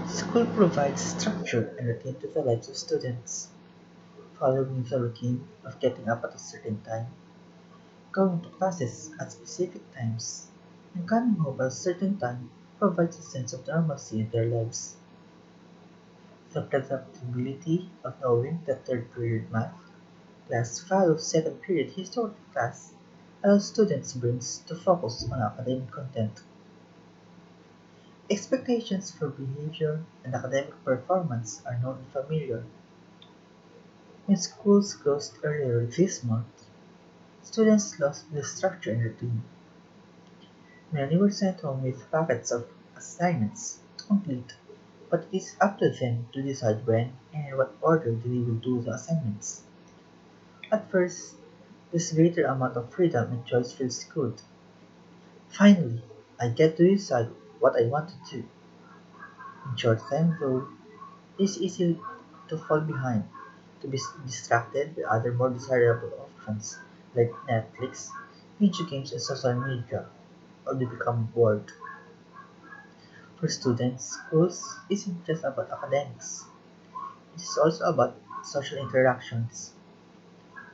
School provides structure and routine to the lives of students. Following the routine of getting up at a certain time, going to classes at specific times, and coming home at a certain time provides a sense of normalcy in their lives. The predictability of knowing that third period math class follows second period history class allows students' brains to focus on academic content. Expectations for behavior and academic performance are known and familiar. When schools closed earlier this month, students lost the structure and routine. Many were sent home with packets of assignments to complete, but it is up to them to decide when and in what order they will do the assignments. At first, this greater amount of freedom and choice feels good. Finally, I get to decide what I want to do. In short time though, it is easy to fall behind, to be distracted by other more desirable options like Netflix, video games and social media, or to become bored. For students, schools isn't just about academics. It is also about social interactions.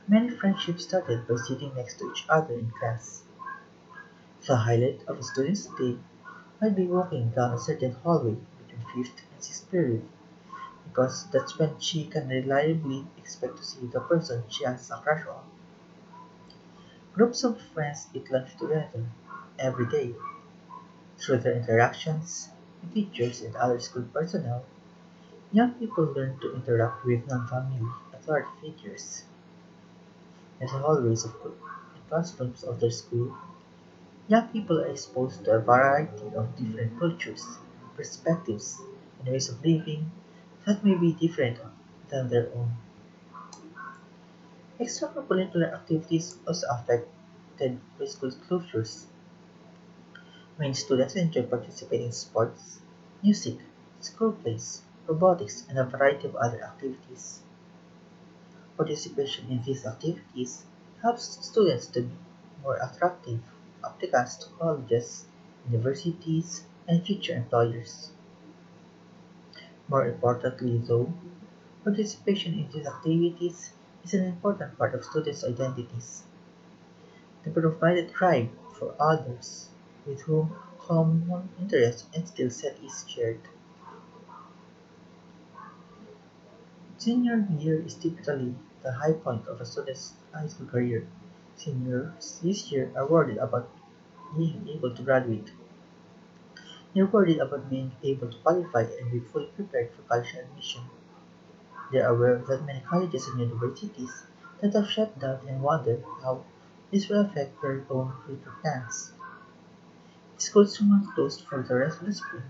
Many friendships started by sitting next to each other in class. The highlight of a student's day might be walking down a certain hallway between fifth and sixth period, because that's when she can reliably expect to see the person she has a crush on. Groups of friends eat lunch together every day. Through their interactions with teachers and other school personnel, young people learn to interact with non-family authority figures. In the hallways and classrooms of their school, young people are exposed to a variety of different cultures, perspectives, and ways of living that may be different than their own. Extracurricular activities also affected by school closures. Many students enjoy participating in sports, music, school plays, robotics, and a variety of other activities. Participation in these activities helps students to be more attractive applicants to colleges, universities, and future employers. More importantly, though, participation in these activities is an important part of students' identities. They provide a tribe for others with whom common interests and skill set is shared. Senior year is typically the high point of a student's high school career. Seniors this year are worried about being able to graduate. They're worried about being able to qualify and be fully prepared for college admission. They're aware that many colleges and universities that have shut down and wonder how this will affect their own future plans. If schools remain closed for the rest of the spring,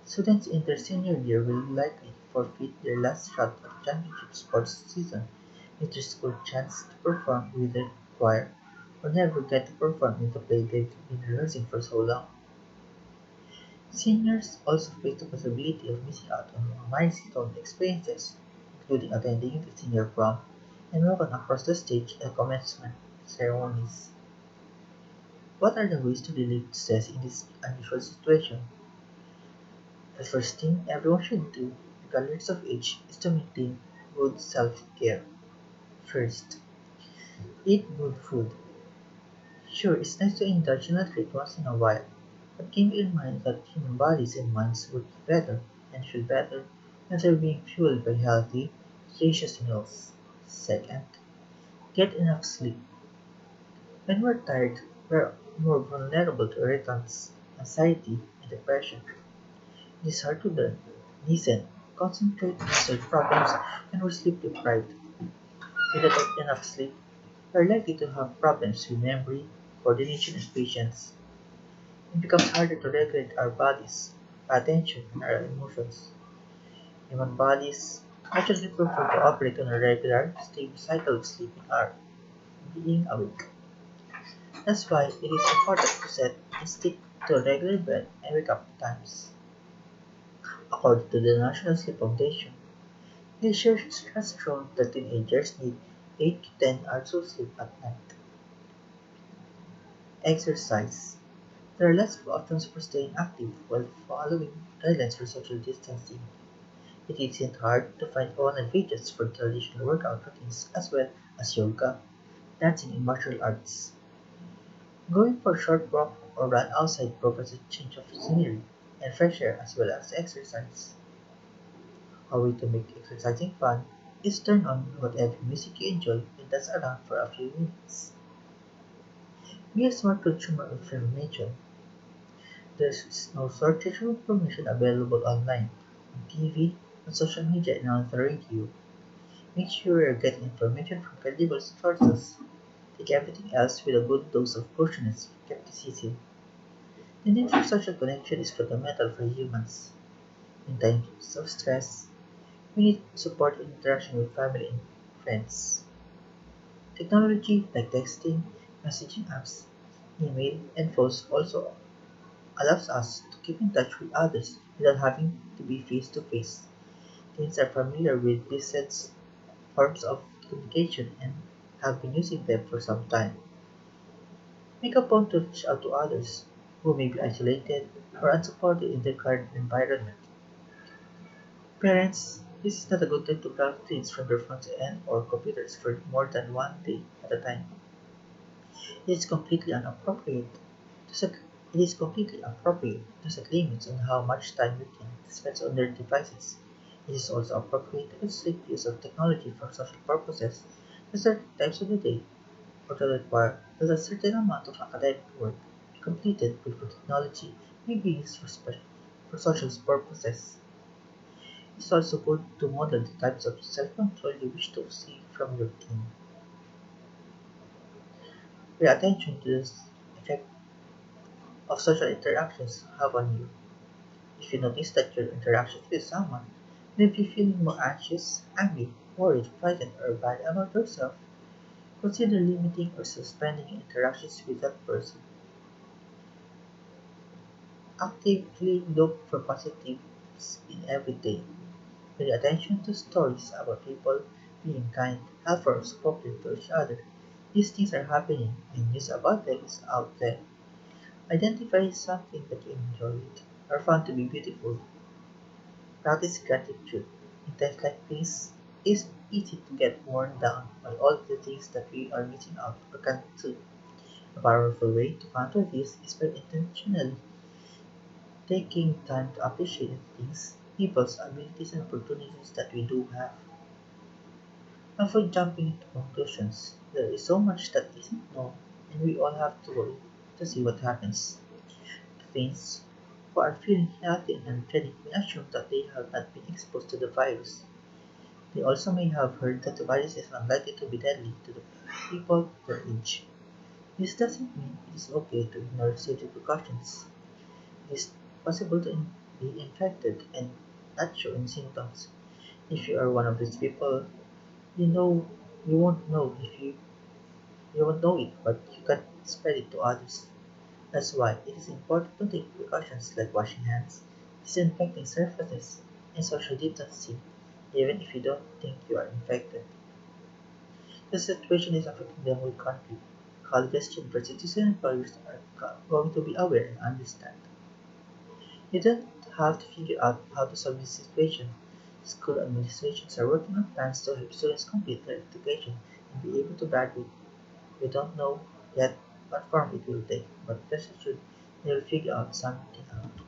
students in their senior year will likely forfeit their last shot at championship sports season if their school chance to perform with their choir or never get to perform in the play they've been rehearsing for so long. Seniors also face the possibility of missing out on milestone experiences, including attending the senior prom and walking across the stage at commencement ceremonies. What are the ways to relieve stress in this unusual situation? The first thing everyone should do, regardless of age, is to maintain good self-care. First, eat good food. Sure, it's nice to indulge in a treat once in a while, but keep in mind that human bodies and minds work together and feel better when they're being fueled by healthy, nutritious meals. Second, get enough sleep. When we're tired, we're more vulnerable to irritants, anxiety, and depression. It is hard to learn, listen, concentrate, and solve problems when we're sleep deprived. Without enough sleep, we're likely to have problems with memory, coordination, and patience. It becomes harder to regulate our bodies, pay attention, and our emotions. Human bodies naturally prefer to operate on a regular, stable cycle of sleeping hour, being awake. That's why it is important to set and stick to a regular bed and wake up times. According to the National Sleep Foundation, research has shown that teenagers need 8 to 10 hours of sleep at night. Exercise. There are lots of options for staying active while following guidelines for social distancing. It isn't hard to find online videos for traditional workout routines as well as yoga, dancing, and martial arts. Going for a short walk or run outside provides a change of scenery and fresh air as well as exercise. A way to make exercising fun is turn on whatever music you enjoy and dance around for a few minutes. Be a smart consumer of information. There is no shortage of information available online, on TV, on social media, and on the radio. Make sure you're getting information from credible sources. Take everything else with a good dose of cautiousness skepticism. The need for social connection is fundamental for humans. In times of stress, we need support and interaction with family and friends. Technology like texting, messaging apps, email, and phones also allows us to keep in touch with others without having to be face to face. Teens are familiar with these forms of communication and have been using them for some time. Make a point to reach out to others who may be isolated or unsupported in their current environment. Parents, this is not a good time to block teens from their phones and or computers for more than one day at a time. It is completely inappropriate to set it is completely appropriate to set limits on how much time your teen spends on their devices. It is also appropriate to restrict use of technology for social purposes at certain times of the day or to require that a certain amount of academic work be completed before technology may be used for social purposes. It is also good to model the types of self-control you wish to see from your teen. Pay attention to the effect of social interactions have on you. If you notice that your interactions with someone leave you feeling more anxious, angry, worried, frightened, or bad about yourself, consider limiting or suspending interactions with that person. Actively look for positives in every day. Pay attention to stories about people being kind, helpful, or supportive to each other. These things are happening, and news about them is out there. Identify something that you enjoyed or found to be beautiful. Practice gratitude. In times like this, it's easy to get worn down by all the things that we are missing out or can't do. A powerful way to counter this is by intentionally taking time to appreciate the things, people's abilities, and opportunities that we do have. Avoid jumping into conclusions. There is so much that isn't known, and we all have to wait to see what happens. Teens who are feeling healthy and energetic may assume that they have not been exposed to the virus. They also may have heard that the virus is unlikely to be deadly to the people their age. This doesn't mean it is okay to ignore safety precautions. It is possible to be infected and not show any symptoms. If you are one of these people, you know you won't know if you won't know it, but you can spread it to others. That's why it is important to take precautions like washing hands, disinfecting surfaces, and social distancing, even if you don't think you are infected. The situation is affecting the whole country. Colleges, universities, and employers are going to be aware and understand. You don't have to figure out how to solve this situation. School administrations are working on plans to help students complete their education and be able to graduate. We don't know yet what form it will take, but rest assured they will figure out something out.